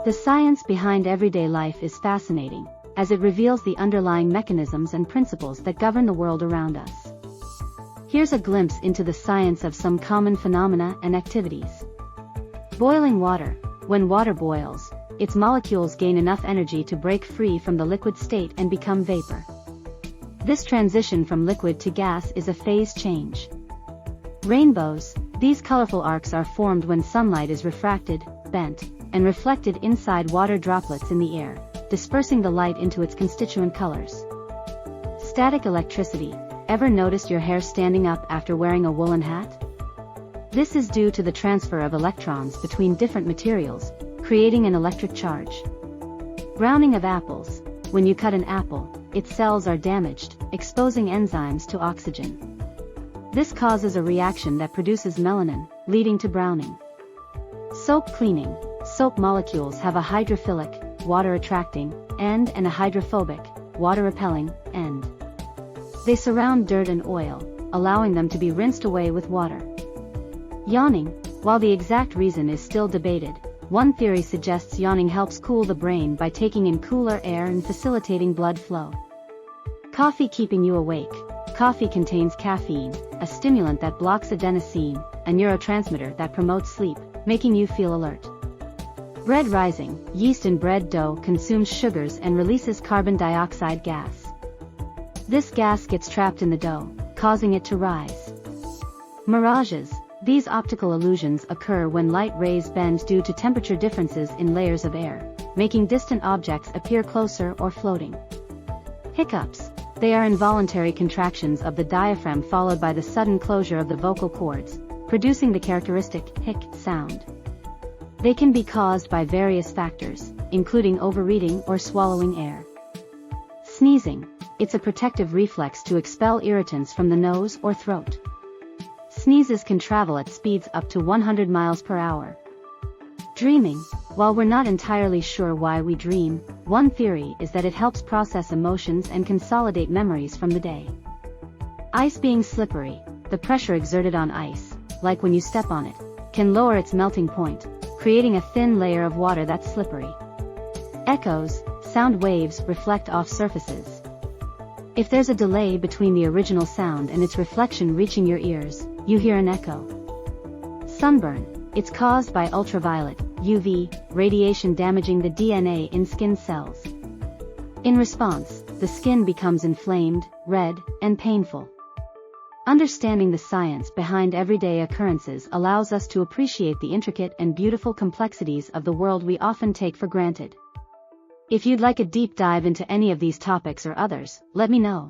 The science behind everyday life is fascinating, as it reveals the underlying mechanisms and principles that govern the world around us. Here's a glimpse into the science of some common phenomena and activities. Boiling water. When water boils, its molecules gain enough energy to break free from the liquid state and become vapor. This transition from liquid to gas is a phase change. Rainbows. These colorful arcs are formed when sunlight is refracted, bent, and reflected inside water droplets in the air, dispersing the light into its constituent colors. Static electricity. Ever noticed your hair standing up after wearing a woolen hat? This is due to the transfer of electrons between different materials, creating an electric charge. Browning of apples. When you cut an apple, its cells are damaged, exposing enzymes to oxygen. This causes a reaction that produces melanin, leading to browning. Soap cleaning. Soap molecules have a hydrophilic, water-attracting, end and a hydrophobic, water-repelling, end. They surround dirt and oil, allowing them to be rinsed away with water. Yawning. While the exact reason is still debated, one theory suggests yawning helps cool the brain by taking in cooler air and facilitating blood flow. Coffee keeping you awake. Coffee contains caffeine, a stimulant that blocks adenosine, a neurotransmitter that promotes sleep, making you feel alert. Bread rising. Yeast in bread dough consumes sugars and releases carbon dioxide gas. This gas gets trapped in the dough, causing it to rise. Mirages. These optical illusions occur when light rays bend due to temperature differences in layers of air, making distant objects appear closer or floating. Hiccups. They are involuntary contractions of the diaphragm followed by the sudden closure of the vocal cords, producing the characteristic hic sound. They can be caused by various factors, including overeating or swallowing air. Sneezing. It's a protective reflex to expel irritants from the nose or throat. Sneezes can travel at speeds up to 100 miles per hour. Dreaming. While we're not entirely sure why we dream, one theory is that it helps process emotions and consolidate memories from the day. Ice being slippery. The pressure exerted on ice, like when you step on it, can lower its melting point, creating a thin layer of water that's slippery. Echoes. Sound waves reflect off surfaces. If there's a delay between the original sound and its reflection reaching your ears, you hear an echo. Sunburn. It's caused by ultraviolet, UV, radiation damaging the DNA in skin cells. In response, the skin becomes inflamed, red, and painful. Understanding the science behind everyday occurrences allows us to appreciate the intricate and beautiful complexities of the world we often take for granted. If you'd like a deep dive into any of these topics or others, let me know.